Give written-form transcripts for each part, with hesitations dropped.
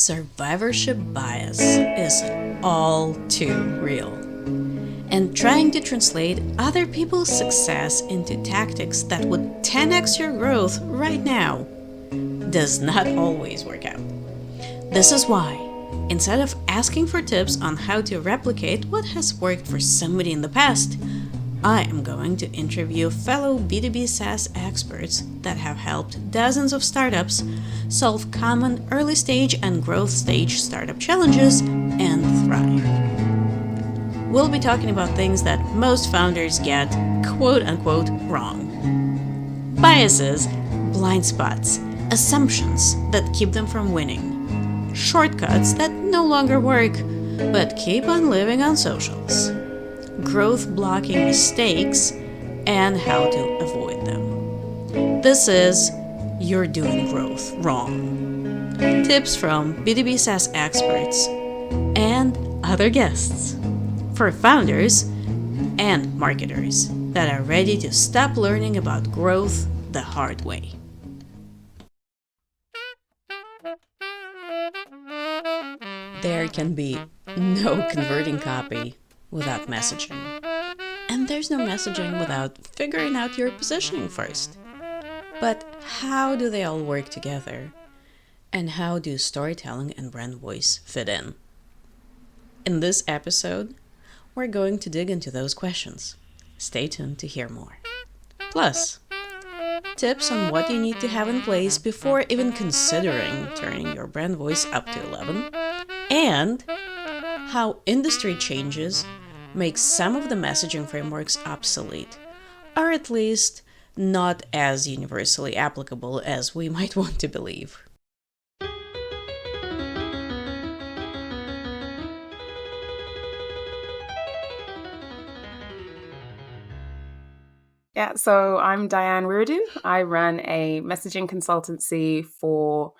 Survivorship bias is all too real. And trying to translate other people's success into tactics that would 10x your growth right now does not always work out. This is why, instead of asking for tips on how to replicate what has worked for somebody in the past, I am going to interview fellow B2B SaaS experts that have helped dozens of startups solve common early stage and growth stage startup challenges and thrive. We'll be talking about things that most founders get quote-unquote wrong. Biases, blind spots, assumptions that keep them from winning, shortcuts that no longer work but keep on living on socials, growth-blocking mistakes, and how to avoid them. This is You're Doing Growth Wrong. Tips from B2B SaaS experts and other guests for founders and marketers that are ready to stop learning about growth the hard way. There can be no converting copy without messaging. And there's no messaging without figuring out your positioning first. But how do they all work together? And how do storytelling and brand voice fit in? In this episode, we're going to dig into those questions. Stay tuned to hear more. Plus, tips on what you need to have in place before even considering turning your brand voice up to 11, and how industry changes make some of the messaging frameworks obsolete, or at least not as universally applicable as we might want to believe. Yeah, so I'm Diane Wiredu. I run a messaging consultancy for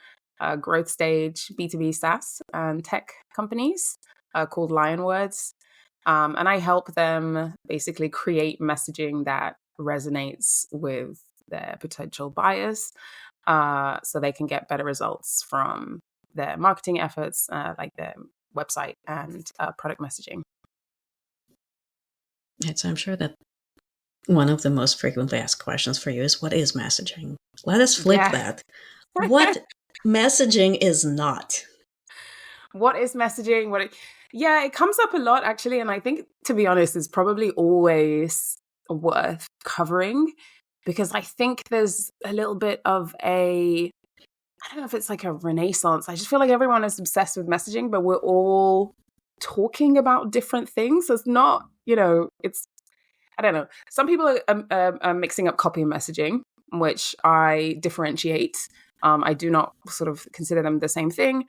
growth stage B2B SaaS and tech companies called Lionwords. And I help them basically create messaging that resonates with their potential buyers so they can get better results from their marketing efforts, like their website and product messaging. So I'm sure that one of the most frequently asked questions for you is, what is messaging? Let us flip that. What messaging is not? What is messaging? It comes up a lot, actually. And I think, to be honest, it's probably always worth covering because I think there's a little bit of I don't know if it's like a renaissance. I just feel like everyone is obsessed with messaging, but we're all talking about different things. It's not, I don't know. Some people are mixing up copy and messaging, which I differentiate. I do not sort of consider them the same thing.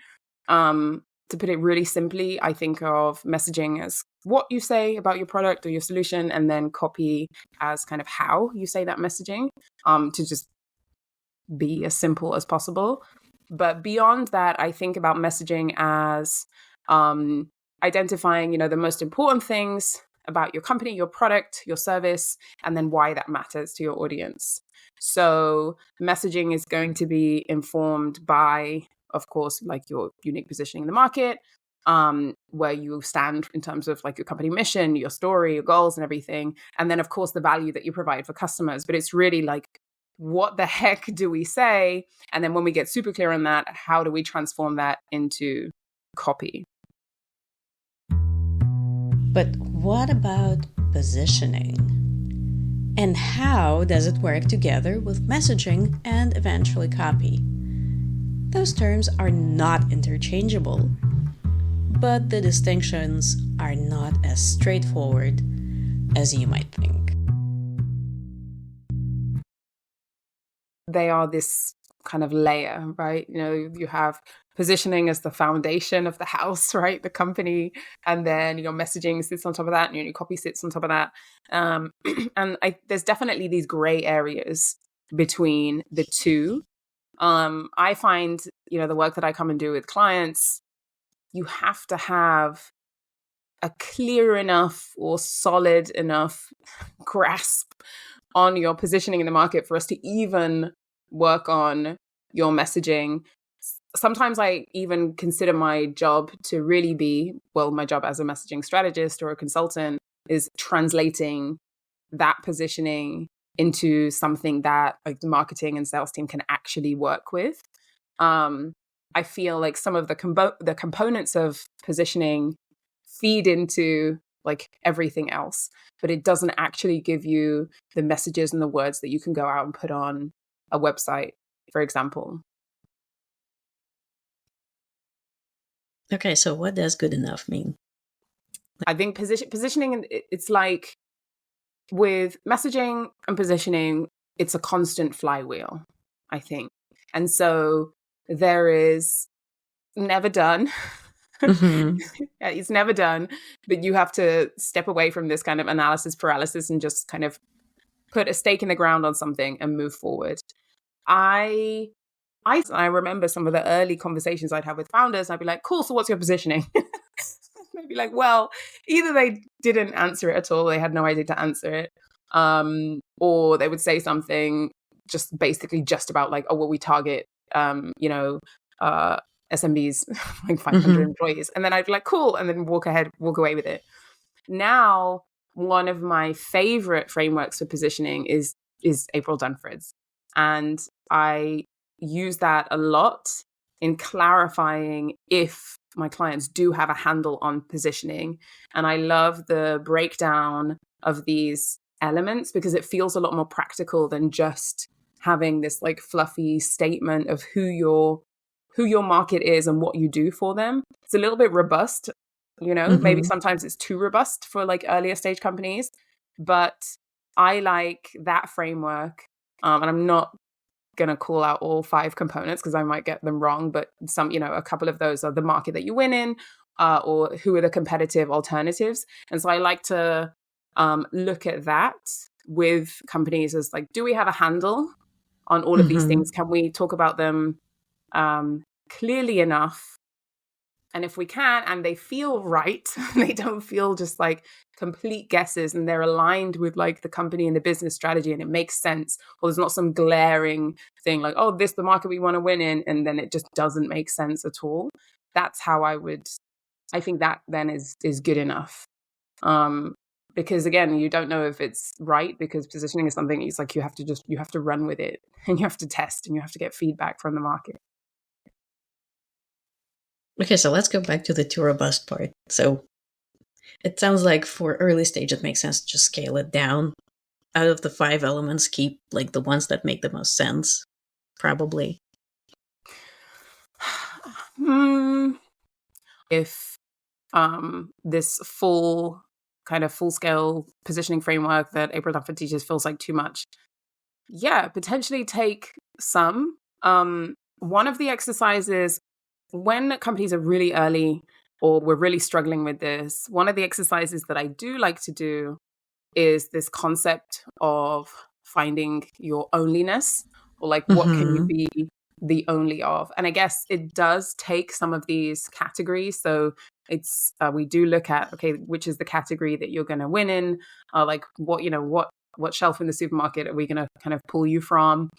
To put it really simply, I think of messaging as what you say about your product or your solution, and then copy as kind of how you say that messaging, to just be as simple as possible. But beyond that, I think about messaging as identifying, the most important things about your company, your product, your service, and then why that matters to your audience. So messaging is going to be informed by, of course, like your unique positioning in the market, where you stand in terms of like your company mission, your story, your goals and everything. And then, of course, the value that you provide for customers. But it's really like, what the heck do we say? And then when we get super clear on that, how do we transform that into copy? But what about positioning? And how does it work together with messaging and eventually copy? Those terms are not interchangeable, but the distinctions are not as straightforward as you might think. They are this kind of layer, right? You have positioning as the foundation of the house, right? The company, and then your messaging sits on top of that, and your copy sits on top of that. And there's definitely these gray areas between the two. I find, the work that I come and do with clients, you have to have a clear enough or solid enough grasp on your positioning in the market for us to even work on your messaging sometimes I even consider my job to really be, well, my job as a messaging strategist or a consultant is translating that positioning into something that like the marketing and sales team can actually work with. I feel like some of the components of positioning feed into like everything else, but it doesn't actually give you the messages and the words that you can go out and put on a website, for example. Okay, so what does good enough mean? I think positioning, it's like with messaging and positioning, it's a constant flywheel, I think. And so there is never done. Mm-hmm. It's never done, but you have to step away from this kind of analysis paralysis and just kind of put a stake in the ground on something and move forward. I remember some of the early conversations I'd have with founders. I'd be like, cool, so what's your positioning? They'd be like, well, either they didn't answer it at all, they had no idea to answer it, or they would say something just basically just about like, oh, well, we target, SMBs, like 500 employees. And then I'd be like, cool, and then walk away with it. Now, one of my favorite frameworks for positioning is April Dunford's. And I use that a lot in clarifying if my clients do have a handle on positioning. And I love the breakdown of these elements because it feels a lot more practical than just having this like fluffy statement of who your market is and what you do for them. It's a little bit robust, maybe sometimes it's too robust for like earlier stage companies, but I like that framework. And I'm not going to call out all 5 components because I might get them wrong, but some, a couple of those are the market that you win in, or who are the competitive alternatives. And so I like to look at that with companies as like, do we have a handle on all of these things? Can we talk about them clearly enough? And if we can, and they feel right, they don't feel just like complete guesses, and they're aligned with like the company and the business strategy, and it makes sense, or there's not some glaring thing like, oh, this is the market we want to win in, and then it just doesn't make sense at all. That's how I think that then is good enough. Because again, you don't know if it's right, because positioning is something it's like you have to run with it, and you have to test, and you have to get feedback from the market. Okay, so let's go back to the too robust part. So it sounds like for early stage, it makes sense to just scale it down. Out of the 5 elements, keep like the ones that make the most sense, probably. If this full scale positioning framework that April Dunford teaches feels like too much, yeah, potentially take some. One of the exercises when companies are really early or we're really struggling with this, one of the exercises that I do like to do is this concept of finding your onlyness, or like what can you be the only of. And I guess it does take some of these categories. So it's we do look at, okay, which is the category that you're going to win in, like what shelf in the supermarket are we going to kind of pull you from,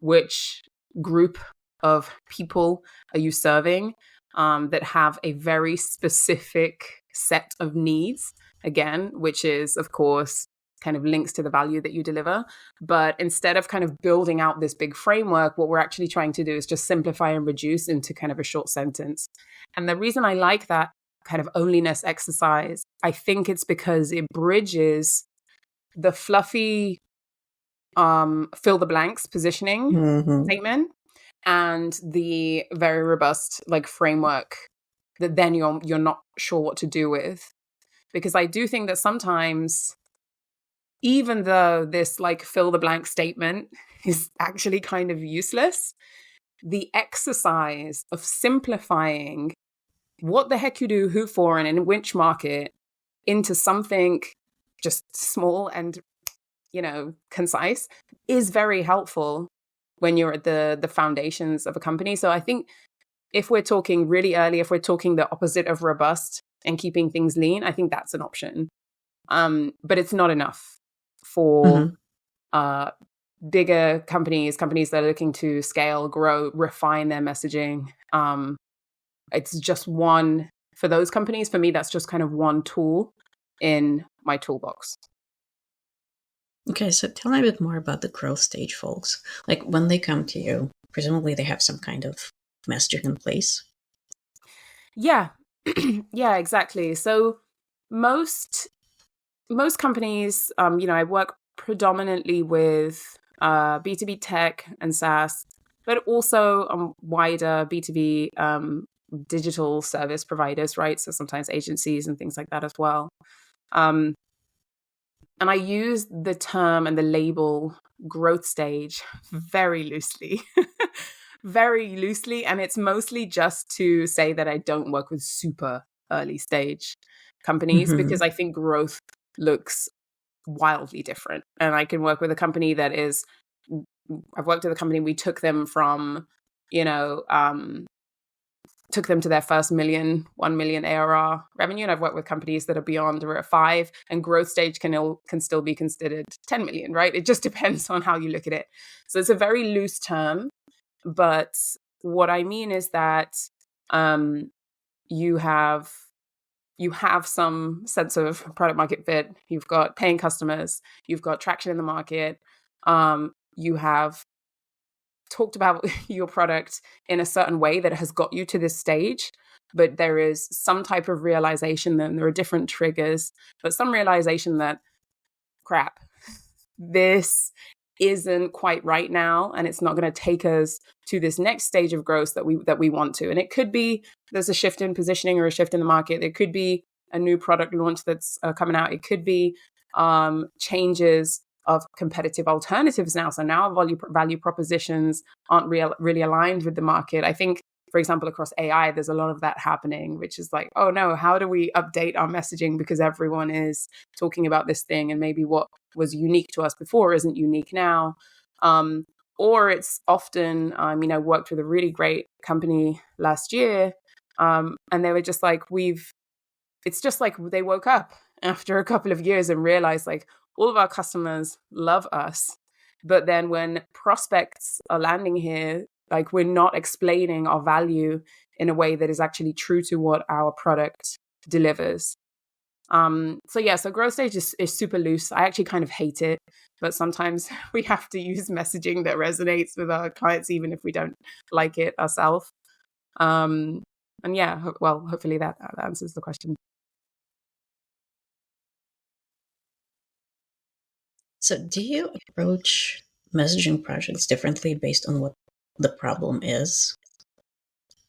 which group of people are you serving that have a very specific set of needs, again, which is, of course, kind of links to the value that you deliver. But instead of kind of building out this big framework, what we're actually trying to do is just simplify and reduce into kind of a short sentence. And the reason I like that kind of onlyness exercise, I think it's because it bridges the fluffy fill the blanks positioning statement and the very robust like framework that then you're not sure what to do with. Because I do think that sometimes, even though this like fill the blank statement is actually kind of useless, the exercise of simplifying what the heck you do, who for, and in which market into something just small and concise is very helpful when you're at the foundations of a company. So I think if we're talking really early, if we're talking the opposite of robust and keeping things lean, I think that's an option. But it's not enough for bigger companies that are looking to scale, grow, refine their messaging. It's just one for those companies. For me, that's just kind of one tool in my toolbox. Okay, so tell me a bit more about the growth stage folks. Like when they come to you, presumably they have some kind of messaging in place. Yeah, yeah, exactly. So most companies, I work predominantly with B2B tech and SaaS, but also wider B2B digital service providers, right? So sometimes agencies and things like that as well. And I use the term and the label growth stage very loosely, very loosely. And it's mostly just to say that I don't work with super early stage companies because I think growth looks wildly different. And I can work with a company that is, I've worked with a company, we took them from, took them to their first 1 million ARR revenue. And I've worked with companies that are beyond or at 5, and growth stage can still be considered 10 million, right? It just depends on how you look at it. So it's a very loose term, but what I mean is that you have some sense of product market fit. You've got paying customers. You've got traction in the market. You have talked about your product in a certain way that has got you to this stage, but there is some type of realization that there are different triggers, but some realization that, crap, this isn't quite right now, and it's not going to take us to this next stage of growth that we want to. And it could be there's a shift in positioning or a shift in the market. It could be a new product launch that's coming out. It could be changes of competitive alternatives now. So now value propositions aren't really aligned with the market. I think, for example, across AI, there's a lot of that happening, which is like, oh no, how do we update our messaging because everyone is talking about this thing, and maybe what was unique to us before isn't unique now. Or it's often, I worked with a really great company last year, and they were just like, it's just like they woke up after a couple of years and realized like, all of our customers love us. But then when prospects are landing here, like we're not explaining our value in a way that is actually true to what our product delivers. So growth stage is super loose. I actually kind of hate it, but sometimes we have to use messaging that resonates with our clients, even if we don't like it ourselves. Hopefully that answers the question. So do you approach messaging projects differently based on what the problem is?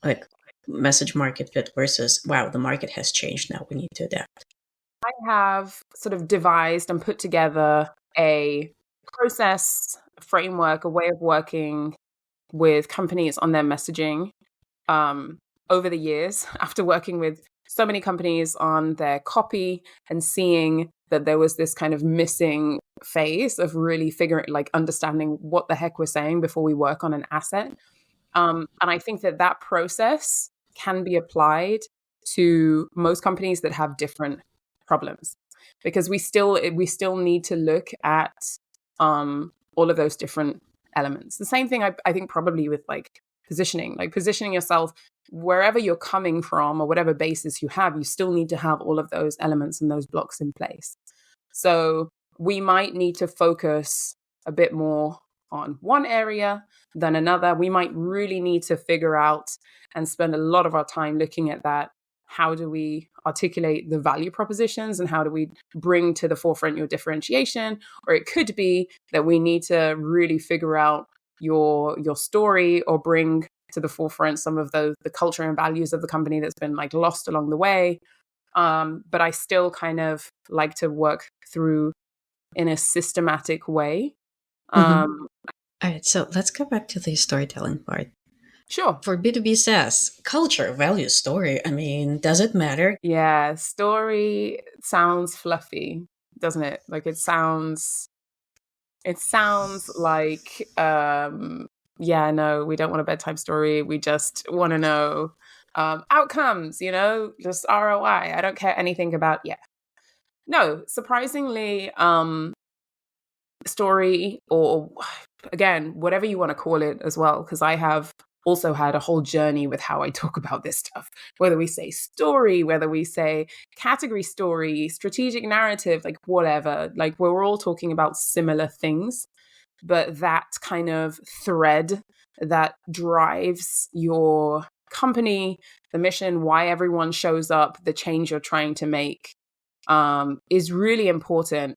Like message market fit versus, wow, the market has changed, now we need to adapt. I have sort of devised and put together a process, a framework, a way of working with companies on their messaging over the years, after working with so many companies on their copy and seeing that there was this kind of missing phase of really understanding what the heck we're saying before we work on an asset. And I think that process can be applied to most companies that have different problems, because we still need to look at all of those different elements. The same thing I think probably with positioning yourself wherever you're coming from or whatever basis you have, you still need to have all of those elements and those blocks in place. So we might need to focus a bit more on one area than another. We might really need to figure out and spend a lot of our time looking at that. How do we articulate the value propositions, and how do we bring to the forefront your differentiation? Or it could be that we need to really figure out your story, or bring to the forefront some of the culture and values of the company that's been lost along the way. But I still kind of like to work through in a systematic way. All right, so let's go back to the storytelling part. Sure. For B2B SaaS, culture, value, story, does it matter? Yeah, story sounds fluffy, doesn't it? It sounds like, no, we don't want a bedtime story. We just want to know outcomes, just ROI. I don't care anything about, No, surprisingly, story, or again, whatever you want to call it as well, because I have also had a whole journey with how I talk about this stuff, whether we say story, whether we say category story, strategic narrative, like whatever, like we're all talking about similar things, but that kind of thread that drives your company, the mission, why everyone shows up, the change you're trying to make, is really important.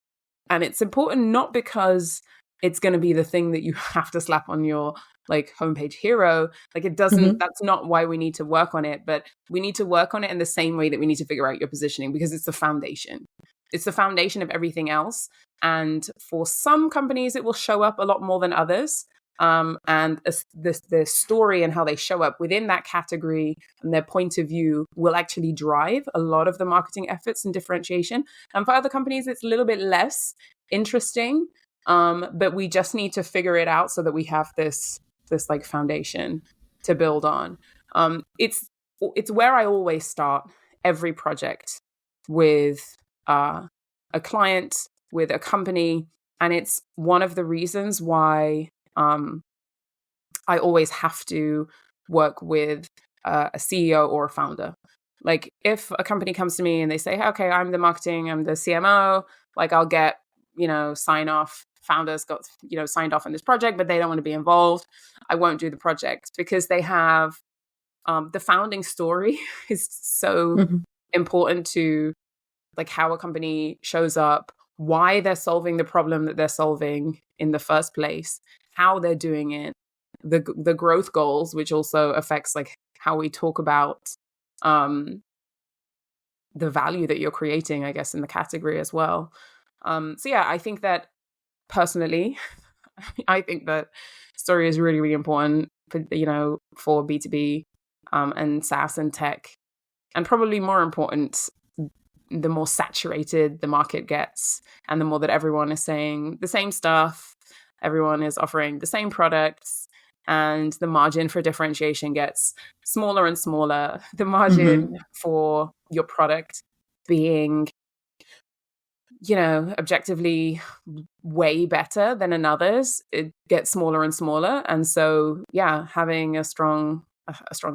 And it's important not because it's going to be the thing that you have to slap on your like homepage hero. Like it doesn't, that's not why we need to work on it, but we need to work on it in the same way that we need to figure out your positioning, because it's the foundation. It's the foundation of everything else. And for some companies, it will show up a lot more than others. And the story and how they show up within that category and their point of view will actually drive a lot of the marketing efforts and differentiation. And for other companies, it's a little bit less interesting. But we just need to figure it out so that we have this like foundation to build on. It's where I always start every project with a client, with a company, and it's one of the reasons why I always have to work with a CEO or a founder. Like if a company comes to me and they say, okay, I'm the marketing, I'm the CMO, like I'll get, sign off. Founders got, signed off on this project, but they don't want to be involved. I won't do the project because they have the founding story is so important to like how a company shows up, why they're solving the problem that they're solving in the first place, how they're doing it, the growth goals, which also affects like how we talk about the value that you're creating, I guess, in the category as well. So yeah, I think that personally, I think that story is really, really important for, for B2B and SaaS and tech, and probably more important the more saturated the market gets and the more that everyone is saying the same stuff, everyone is offering the same products, and the margin for differentiation gets smaller and smaller. The margin for your product being objectively way better than another's, it gets smaller and smaller. And so, yeah, having a strong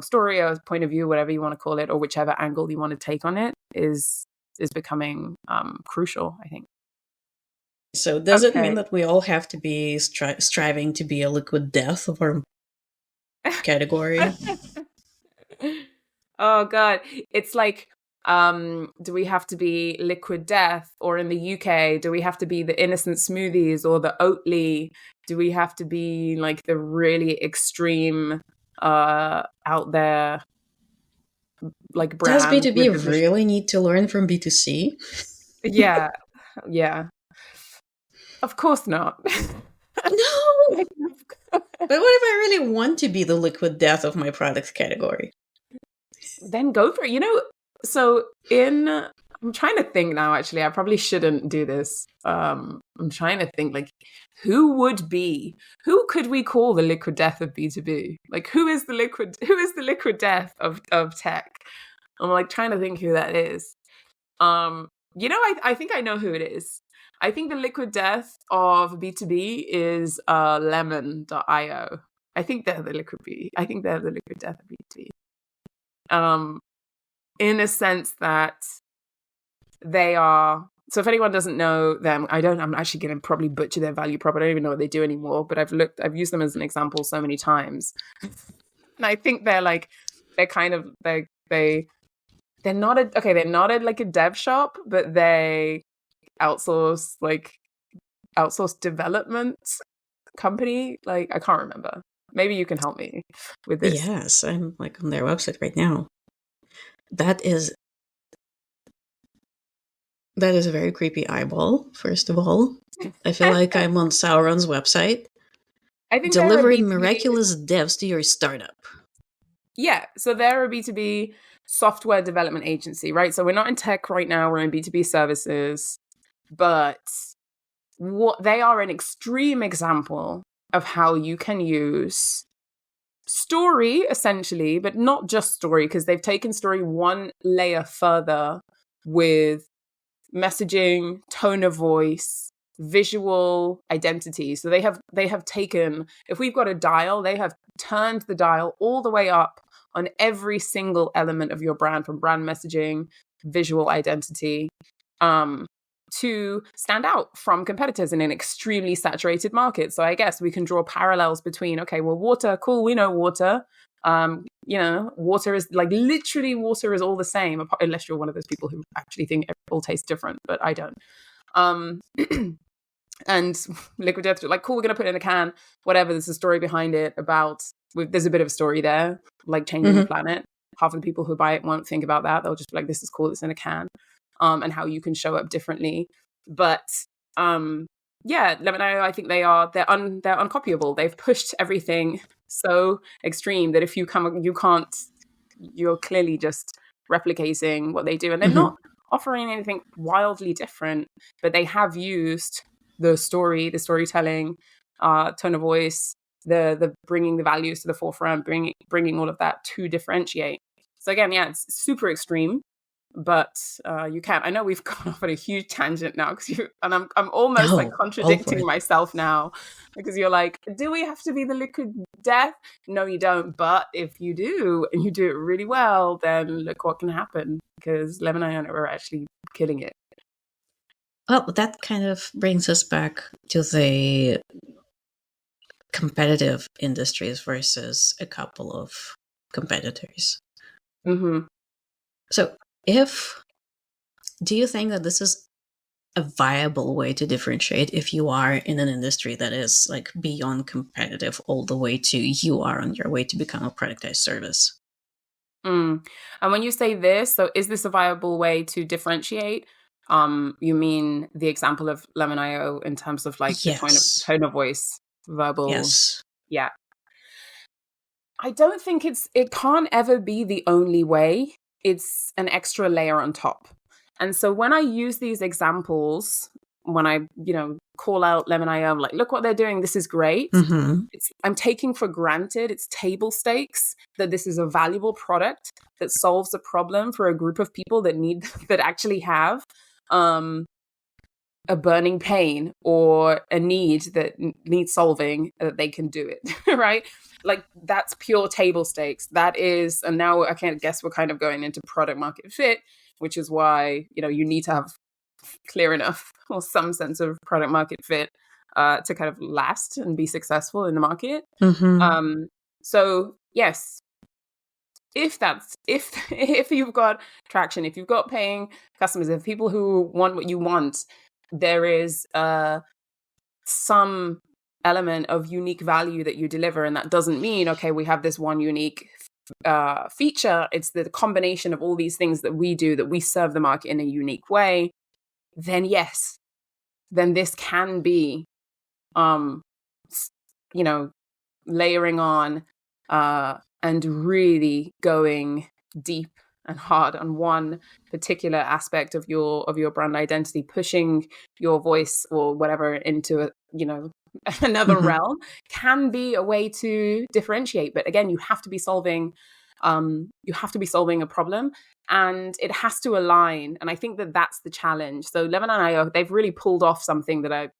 story, a point of view, whatever you want to call it, or whichever angle you want to take on it is becoming crucial, I think. So does it mean that we all have to be striving to be a liquid death of our category? Oh, God. It's like, do we have to be Liquid Death? Or in the UK, do we have to be the Innocent Smoothies or the Oatly? Do we have to be like the really extreme out there like brand? Does B2B really need to learn from B2C? Yeah. Of course not. No! But what if I really want to be the Liquid Death of my product category? Then go for it. So I'm trying to think now, actually, I probably shouldn't do this. I'm trying to think like who could we call the Liquid Death of B2B? Like who is the liquid death of tech? I'm like trying to think who that is. I think I know who it is. I think the Liquid Death of B2B is lemon.io. I think they're the liquid death of B2B. In a sense that they are, so if anyone doesn't know them, I'm actually going to probably butcher their value prop. I don't even know what they do anymore, but I've used them as an example so many times. And I think they're not a dev shop, but they outsource development company. Like, I can't remember. Maybe you can help me with this. Yes, I'm like on their website right now. That is a very creepy eyeball, first of all. I feel like I'm on Sauron's website. I think delivering miraculous devs to your startup. Yeah, so they're a B2B software development agency, right? So we're not in tech right now, we're in B2B services, but what they are an extreme example of how you can use story, essentially, but not just story, because they've taken story one layer further with messaging, tone of voice, visual identity. So they have taken, if we've got a dial, they have turned the dial all the way up on every single element of your brand, from brand messaging, visual identity, to stand out from competitors in an extremely saturated market. So I guess we can draw parallels between, okay, well, water, cool, we know water. Water is like, literally water is all the same, unless you're one of those people who actually think it all tastes different, but I don't. And Liquid Death, like, cool, we're going to put it in a can, whatever. There's a story behind it about, there's a bit of a story there, like changing the planet. Half of the people who buy it won't think about that. They'll just be like, this is cool, it's in a can, and how you can show up differently. But Lemon.io, I think they're uncopyable. They've pushed everything so extreme that if you're clearly just replicating what they do. And they're not offering anything wildly different, but they have used the storytelling, tone of voice, the bringing the values to the forefront, bringing all of that to differentiate. So again, it's super extreme, but you can't. I know we've gone off on a huge tangent now, and I'm almost like contradicting myself now, because you're like, do we have to be the Liquid Death? No, you don't. But if you do, and you do it really well, then look what can happen, because Lemon.io are actually killing it. Well, that kind of brings us back to the competitive industries versus a couple of competitors. So do you think that this is a viable way to differentiate if you are in an industry that is like beyond competitive all the way to you are on your way to become a productized service? And when you say this, so is this a viable way to differentiate? You mean the example of Lemon.io in terms of like the tone of voice, verbal? Yes. Yeah. I don't think it can't ever be the only way. It's an extra layer on top. And so when I use these examples, when I, call out Lemon.io, I'm like, look what they're doing. This is great. I'm taking for granted, it's table stakes, that this is a valuable product that solves a problem for a group of people that actually have a burning pain or a need that needs solving, that they can do it, right? Like, that's pure table stakes. That is, and now I can't guess we're kind of going into product market fit, which is why, you need to have clear enough or some sense of product market fit to kind of last and be successful in the market. So yes, if you've got traction, if you've got paying customers, if people who want what you want, there is some element of unique value that you deliver. And that doesn't mean, okay, we have this one unique feature. It's the combination of all these things that we do, that we serve the market in a unique way. Then yes, then this can be, layering on and really going deep and hard on one particular aspect of your brand identity, pushing your voice or whatever into another realm, can be a way to differentiate. But again, you have to be solving a problem, and it has to align. And I think that that's the challenge. So Lemon.io, they've really pulled off something that I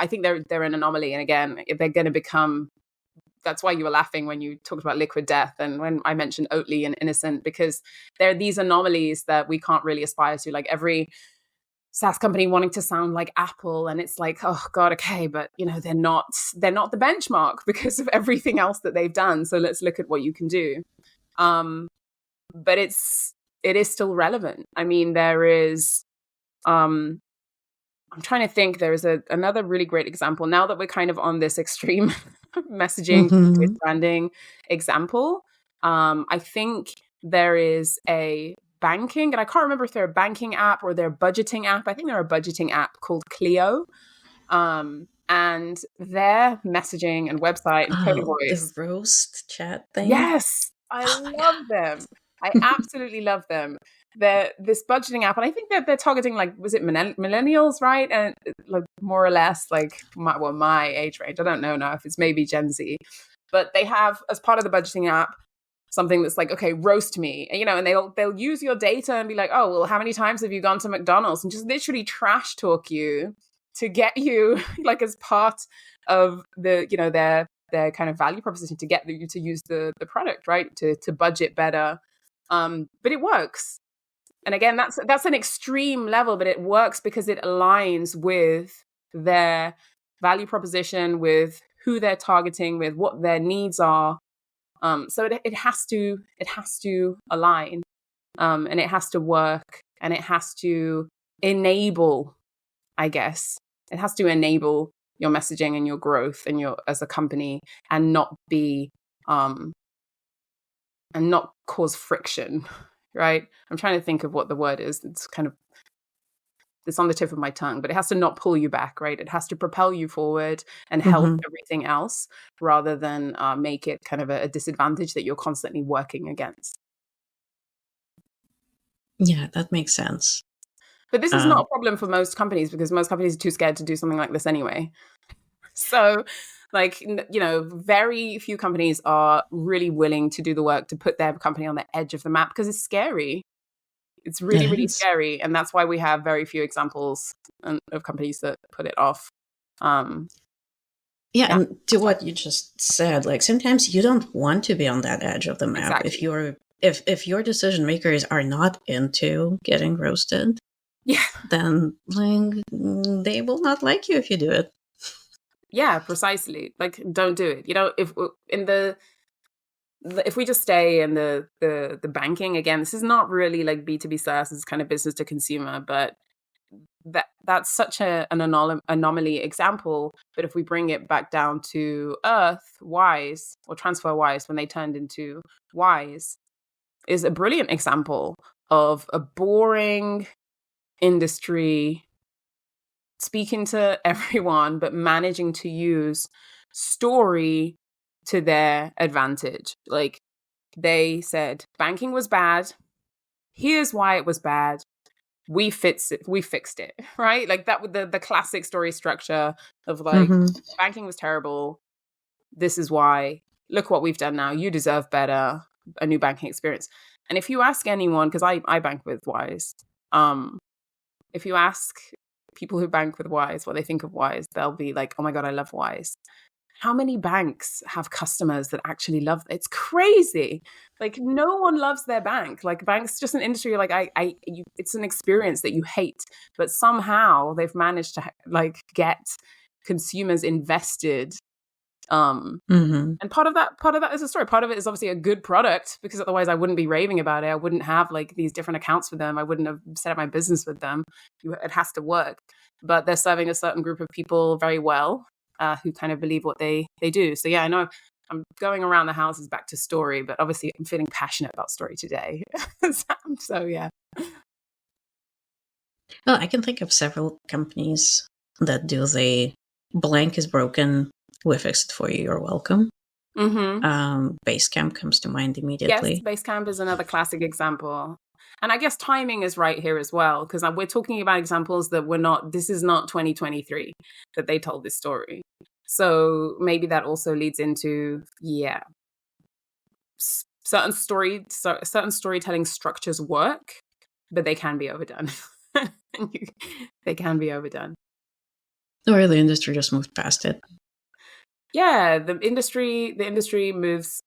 think they're an anomaly. And again, they're going to become. That's why you were laughing when you talked about Liquid Death and when I mentioned Oatly and Innocent, because there are these anomalies that we can't really aspire to. Like every SaaS company wanting to sound like Apple, and it's like, oh God, okay, but they're not the benchmark because of everything else that they've done. So let's look at what you can do. But it is still relevant. I mean, there is. I'm trying to think. There is another really great example. Now that we're kind of on this extreme messaging branding example, I think there is a banking, and I can't remember if they're a banking app or they're a budgeting app. I think they're a budgeting app called Clio, and their messaging and website and tone of voice, the roast chat thing. Yes, I love them. I absolutely love them. They're this budgeting app, and I think that they're targeting, like, was it millennials, right? And like more or less like my age range. I don't know now if it's maybe Gen Z, but they have, as part of the budgeting app, something that's like, okay, roast me, and they'll use your data and be like, oh, well, how many times have you gone to McDonald's, and just literally trash talk you to get you like as part of the, their kind of value proposition to get you to use the product, right? To budget better. But it works. And again, that's an extreme level, but it works because it aligns with their value proposition, with who they're targeting, with what their needs are. So it has to align, and it has to work, and it has to enable, I guess, it has to enable your messaging and your growth and your as a company, and not be and not cause friction, right? I'm trying to think of what the word is. It's on the tip of my tongue, but it has to not pull you back, right? It has to propel you forward and help everything else, rather than make it kind of a disadvantage that you're constantly working against. Yeah, that makes sense. But this is not a problem for most companies, because most companies are too scared to do something like this anyway. So, like, very few companies are really willing to do the work to put their company on the edge of the map, because it's scary. It's really, really scary. And that's why we have very few examples of companies that put it off. And to what you just said, like, sometimes you don't want to be on that edge of the map. Exactly. If your decision makers are not into getting roasted, then like, they will not like you if you do it. Yeah, precisely. Like, don't do it. If we just stay in the banking, again, this is not really like B2B SaaS, it's kind of business to consumer, but that's such an anomaly example. But if we bring it back down to Earth, Wise, or TransferWise, when they turned into Wise, is a brilliant example of a boring industry speaking to everyone, but managing to use story to their advantage. Like, they said banking was bad. Here's why it was bad. We fixed it, right? Like, that with the classic story structure of like, banking was terrible. This is why. Look what we've done now. You deserve better. A new banking experience. And if you ask anyone, because I bank with Wise, if you ask people who bank with Wise what they think of Wise, they'll be like, oh my God, I love Wise. How many banks have customers that actually love it? It's crazy. Like, no one loves their bank. Like, bank's just an industry, like, it's an experience that you hate, but somehow they've managed to like get consumers invested. And part of that is a story. Part of it is obviously a good product, because otherwise I wouldn't be raving about it. I wouldn't have like these different accounts for them. I wouldn't have set up my business with them. It has to work. But they're serving a certain group of people very well, who kind of believe what they do. So yeah, I know I'm going around the houses back to story, but obviously I'm feeling passionate about story today. So yeah. Well, I can think of several companies that do the blank is broken, we fixed it for you, you're welcome. Basecamp comes to mind immediately. Yes, Basecamp is another classic example. And I guess timing is right here as well, because we're talking about examples that this is not 2023 that they told this story. So maybe that also leads into, certain storytelling structures work, but they can be overdone. They can be overdone. Or the industry just moved past it. Yeah, the industry moves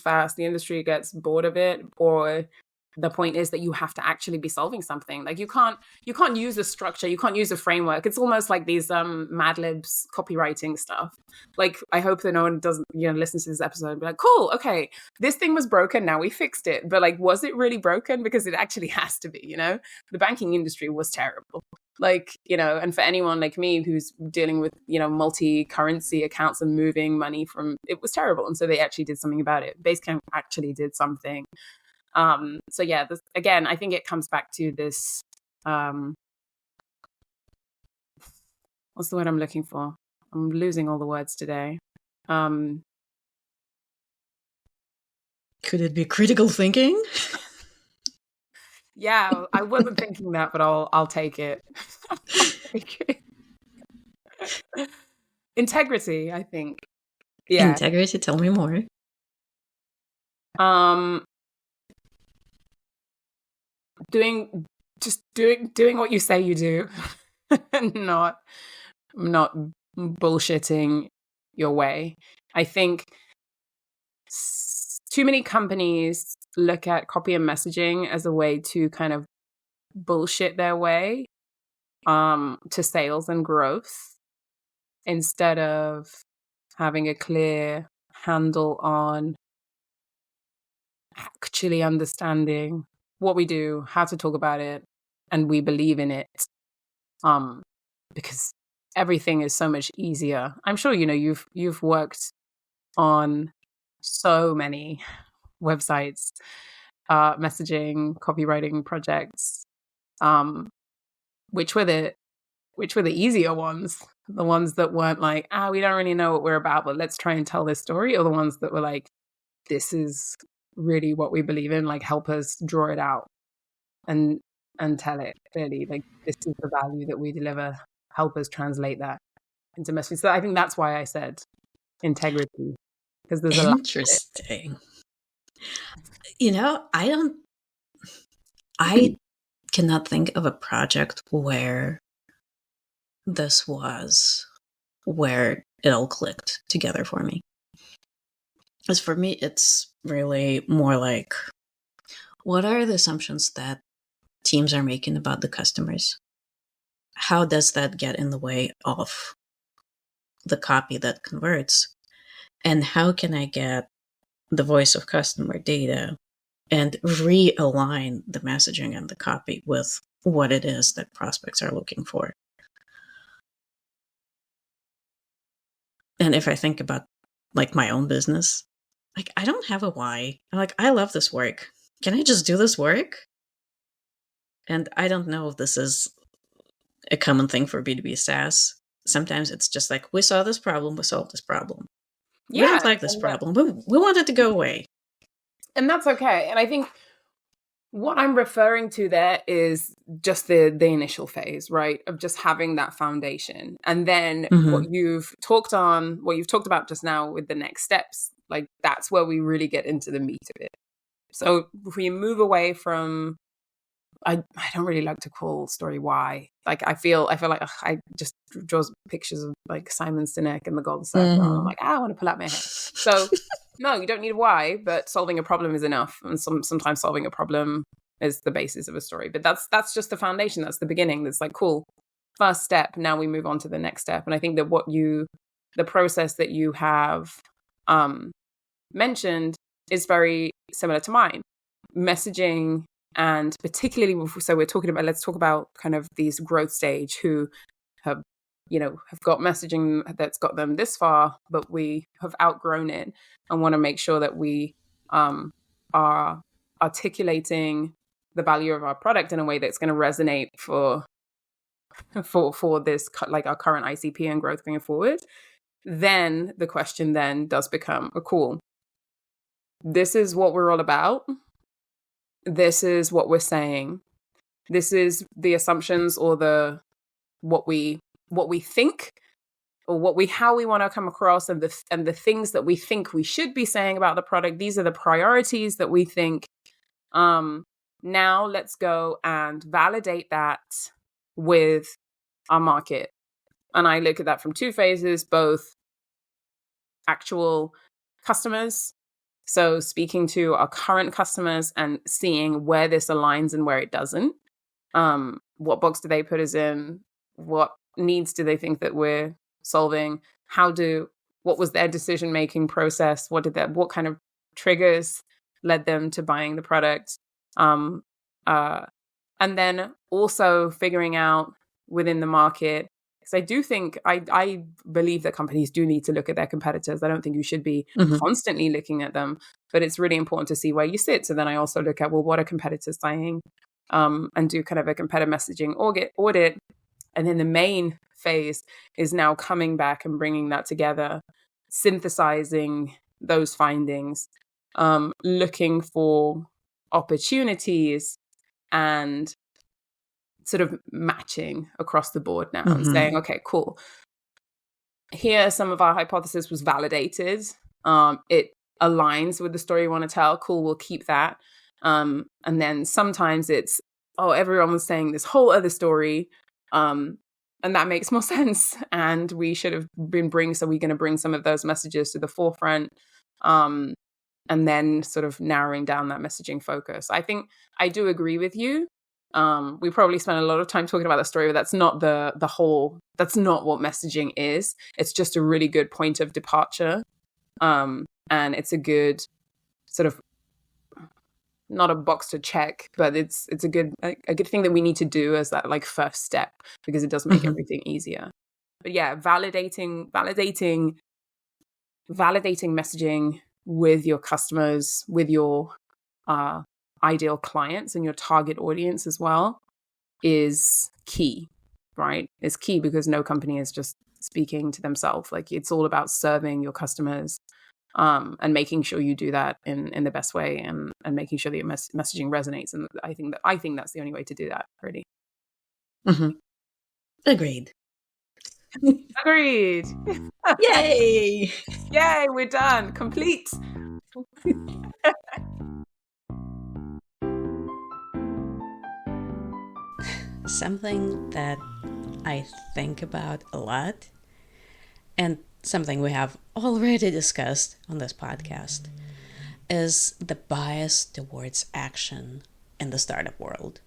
fast. The industry gets bored of it, or the point is that you have to actually be solving something. Like, you can't use a structure, you can't use a framework. It's almost like these Mad Libs copywriting stuff. Like, I hope that no one doesn't listen to this episode and be like, cool, okay, this thing was broken, now we fixed it. But like, was it really broken? Because it actually has to be. The banking industry was terrible. Like, and for anyone like me who's dealing with, multi-currency accounts and moving money it was terrible. And so they actually did something about it. Basecamp actually did something. So yeah, again, I think it comes back to this, what's the word I'm looking for? I'm losing all the words today. Could it be critical thinking? Yeah, I wasn't thinking that, but I'll take it. Integrity, I think. Yeah. Integrity, tell me more. Doing what you say you do. not not bullshitting your way. I think too many companies look at copy and messaging as a way to kind of bullshit their way to sales and growth instead of having a clear handle on actually understanding what we do, how to talk about it, and we believe in it. Because everything is so much easier. I'm sure you've worked on so many websites, messaging, copywriting projects. Which were the easier ones? The ones that weren't like, we don't really know what we're about, but let's try and tell this story, or the ones that were like, this is really what we believe in, like help us draw it out and tell it clearly, like this is the value that we deliver, help us translate that into messaging. So I think that's why I said integrity, because there's a lot of it. Interesting. I cannot think of a project where this was where it all clicked together for me. As for me, it's really more like, what are the assumptions that teams are making about the customers? How does that get in the way of the copy that converts? And how can I get the voice of customer data and realign the messaging and the copy with what it is that prospects are looking for? And if I think about like my own business, like I don't have a why. I'm like, I love this work. Can I just do this work? And I don't know if this is a common thing for B2B SaaS. Sometimes it's just like, we saw this problem, we solved this problem. We don't like this problem. We want it to go away. And that's okay. And I think what I'm referring to there is just the initial phase, right? Of just having that foundation. And then what you've talked about just now with the next steps, like that's where we really get into the meat of it. So if we move away from, I don't really like to call story why. Like I feel like I just draw pictures of like Simon Sinek and the Golden Circle. And I'm like, I want to pull out my hair. So no, you don't need a why, but solving a problem is enough. And sometimes solving a problem is the basis of a story. But that's just the foundation. That's the beginning. That's like, cool, first step. Now we move on to the next step. And I think that the process that you have mentioned is very similar to mine. Messaging, and particularly, so let's talk about kind of these growth stage who have got messaging that's got them this far, but we have outgrown it and want to make sure that we are articulating the value of our product in a way that's going to resonate for this, like our current ICP and growth going forward. Then the question then does become, cool, this is what we're all about. This is what we're saying. This is the assumptions or what we think, or how we want to come across, and the things that we think we should be saying about the product. These are the priorities that we think. Now let's go and validate that with our market. And I look at that from two phases, both actual customers. So speaking to our current customers and seeing where this aligns and where it doesn't. What box do they put us in? What needs do they think that we're solving? What was their decision-making process? What kind of triggers led them to buying the product? And then also figuring out within the market, because I do think, I believe that companies do need to look at their competitors. I don't think you should be constantly looking at them, but it's really important to see where you sit. So then I also look at, what are competitors saying? And do kind of a competitor messaging audit. And then the main phase is now coming back and bringing that together, synthesizing those findings, looking for opportunities and sort of matching across the board now and saying, okay, cool. Here, some of our hypothesis was validated. It aligns with the story we want to tell. Cool, we'll keep that. And then sometimes it's, everyone was saying this whole other story. that makes more sense. And we should have been so we're going to bring some of those messages to the forefront. And then sort of narrowing down that messaging focus. I think I do agree with you. We probably spent a lot of time talking about the story, but that's not that's not what messaging is. It's just a really good point of departure. And it's a good sort of, not a box to check, but it's a good thing that we need to do as that like first step, because it does make everything easier. But yeah, validating messaging with your customers, with your ideal clients and your target audience as well is key, right? It's key because no company is just speaking to themselves. Like, it's all about serving your customers and making sure you do that in the best way, and making sure that your messaging resonates. And I think that's the only way to do that, really. Agreed. Agreed. Yay! Yay, we're done. Complete. Something that I think about a lot, and something we have already discussed on this podcast, is the bias towards action in the startup world.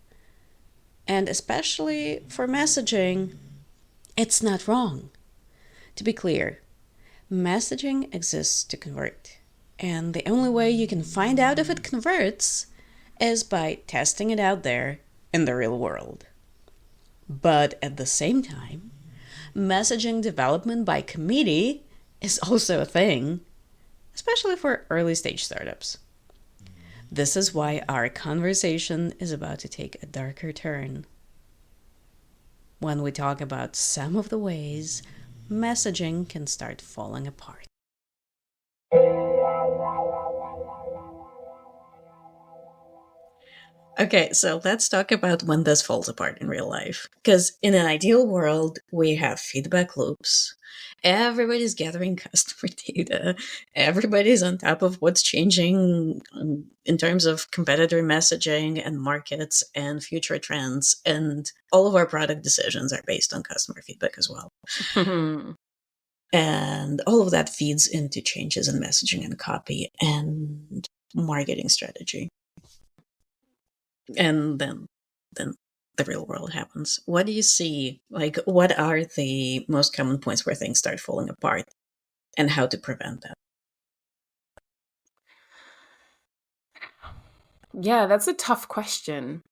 And especially for messaging, it's not wrong. To be clear, messaging exists to convert. And the only way you can find out if it converts is by testing it out there in the real world. But at the same time, messaging development by committee is also a thing, especially for early stage startups. This is why our conversation is about to take a darker turn when we talk about some of the ways messaging can start falling apart. Okay, so let's talk about when this falls apart in real life. Because in an ideal world, we have feedback loops. Everybody's gathering customer data. Everybody's on top of what's changing in terms of competitor messaging and markets and future trends. And all of our product decisions are based on customer feedback as well. And all of that feeds into changes in messaging and copy and marketing strategy. And then the real world happens. What do you see? Like, what are the most common points where things start falling apart, and how to prevent that? Yeah, that's a tough question.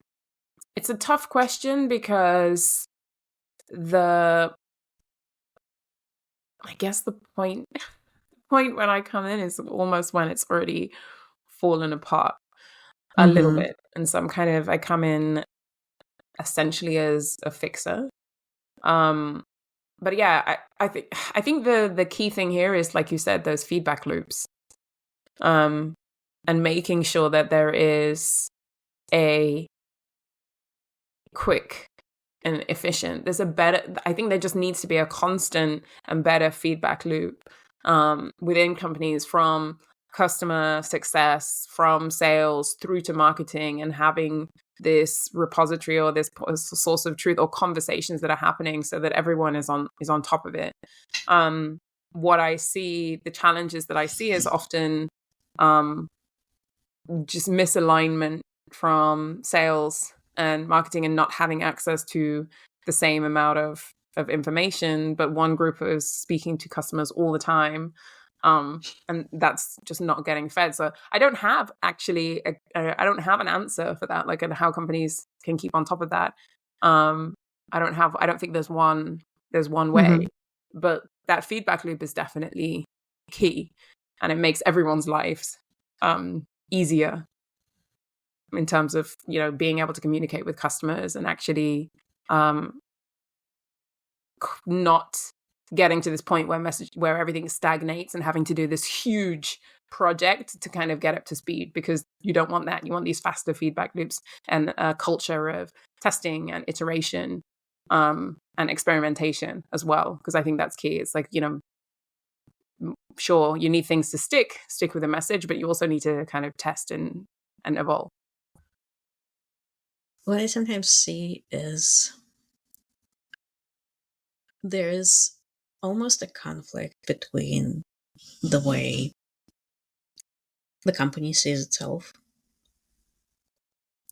It's a tough question because I guess the point when I come in is almost when it's already fallen apart a little bit. And so I come in essentially as a fixer. But yeah, I think the key thing here is, like you said, those feedback loops. And making sure that there is a quick and efficient. I think there just needs to be a constant and better feedback loop within companies, from customer success, from sales through to marketing, and having this repository or this source of truth or conversations that are happening so that everyone is on top of it. What I see, the challenges that I see is often just misalignment from sales and marketing, and not having access to the same amount of information, but one group is speaking to customers all the time, and that's just not getting fed. So I don't have I don't have an answer for that, like, and how companies can keep on top of that. I don't think there's one way, but that feedback loop is definitely key, and it makes everyone's lives easier in terms of, being able to communicate with customers and actually not getting to this point where everything stagnates and having to do this huge project to kind of get up to speed, because you don't want that. You want these faster feedback loops and a culture of testing and iteration and experimentation as well, because I think that's key. It's like, sure, you need things to stick with a message, but you also need to kind of test and evolve. What I sometimes see is there's almost a conflict between the way the company sees itself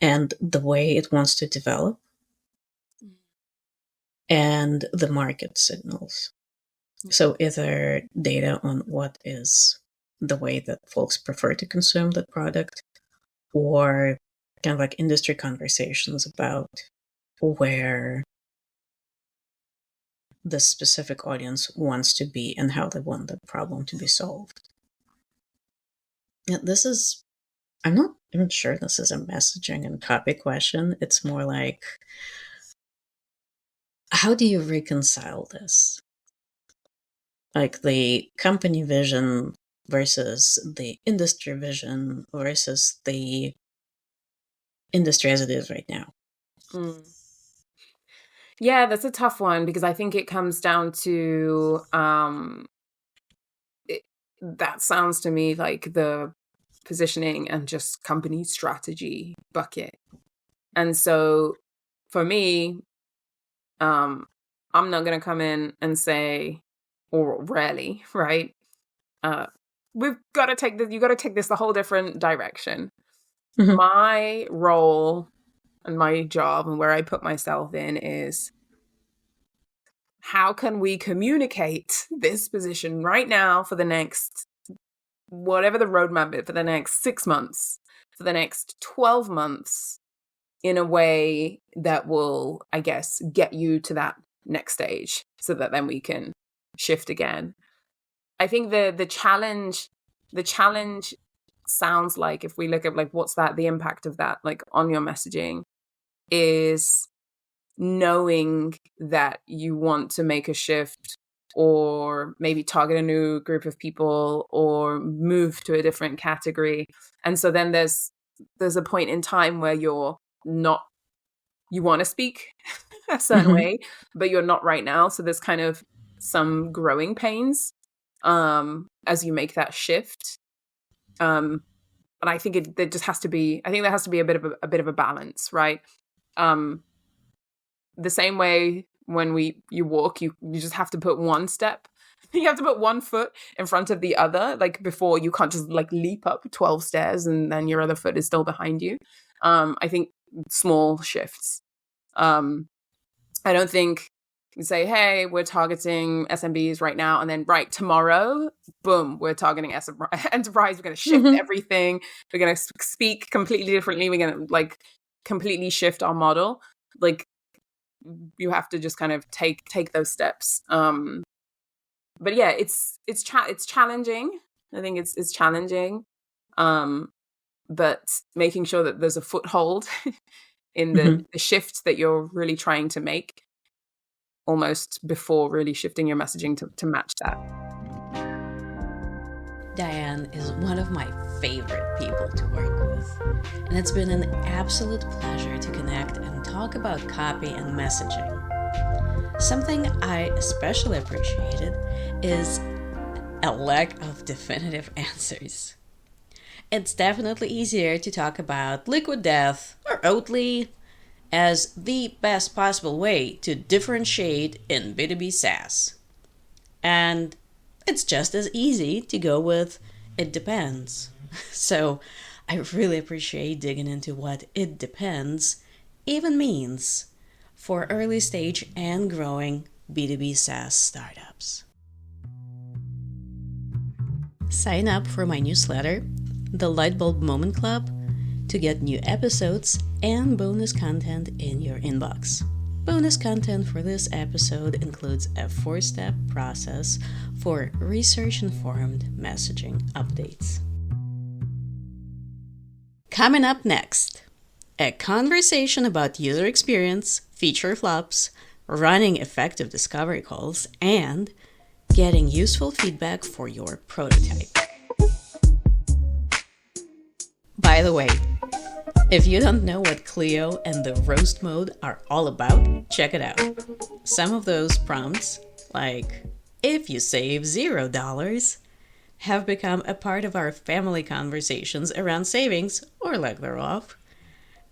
and the way it wants to develop and the market signals. So either data on what is the way that folks prefer to consume the product, or kind of like industry conversations about where the specific audience wants to be and how they want the problem to be solved. Yeah, I'm not even sure this is a messaging and copy question. It's more like, how do you reconcile this? Like the company vision versus the industry vision versus the industry as it is right now. Yeah, that's a tough one, because I think it comes down to that sounds to me like the positioning and just company strategy bucket. And so for me, I'm not going to come in and say, or rarely, right? We've got to take this, you got to take this a whole different direction. Mm-hmm. My role and my job and where I put myself in is, how can we communicate this position right now for the next, whatever the roadmap is, for the next 6 months, for the next 12 months, in a way that will, I guess, get you to that next stage so that then we can shift again. I think the challenge sounds like, if we look at like what's that, the impact of that like on your messaging, is knowing that you want to make a shift or maybe target a new group of people or move to a different category. And so then there's a point in time where you want to speak a certain way, but you're not right now. So there's kind of some growing pains as you make that shift. And I think there has to be a bit of a balance, right? The same way when you walk, you just have to put one step. You have to put one foot in front of the other, like before. You can't just like leap up 12 stairs and then your other foot is still behind you. I think small shifts. I don't think you say, hey, we're targeting SMBs right now, and then right tomorrow, boom, we're targeting enterprise. We're going to shift everything. We're going to speak completely differently. We're going to like completely shift our model. Like, you have to just kind of take those steps. But yeah, it's challenging. I think it's challenging. But making sure that there's a foothold in the shift that you're really trying to make, almost before really shifting your messaging to match that. Diane is one of my favorite people to work with, and it's been an absolute pleasure to connect and talk about copy and messaging. Something I especially appreciated is a lack of definitive answers. It's definitely easier to talk about Liquid Death or Oatly as the best possible way to differentiate in B2B SaaS. And it's just as easy to go with it depends. So I really appreciate digging into what it depends even means for early stage and growing B2B SaaS startups. Sign up for my newsletter, the Lightbulb Moment Club, to get new episodes and bonus content in your inbox. Bonus content for this episode includes a 4-step process for research-informed messaging updates. Coming up next, a conversation about user experience, feature flops, running effective discovery calls, and getting useful feedback for your prototype. By the way, if you don't know what Clio and the roast mode are all about, check it out. Some of those prompts, like if you save $0, have become a part of our family conversations around savings or lack thereof.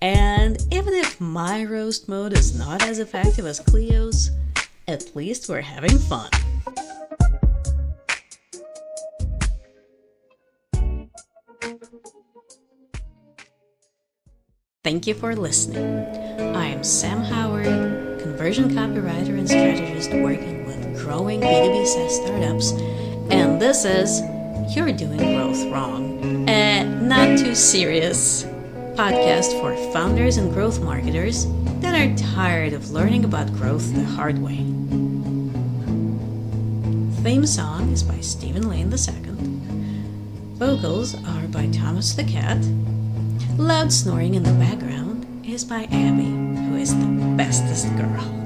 And even if my roast mode is not as effective as Clio's, At least we're having fun. Thank you for listening. I am Sam Howard, conversion copywriter and strategist working with growing B2B SaaS startups, and this is You're Doing Growth Wrong, a not too serious podcast for founders and growth marketers that are tired of learning about growth the hard way. Theme song is by Stephen Lane II. Vocals are by Thomas the Cat. Loud snoring in the background is by Abby, who is the bestest girl.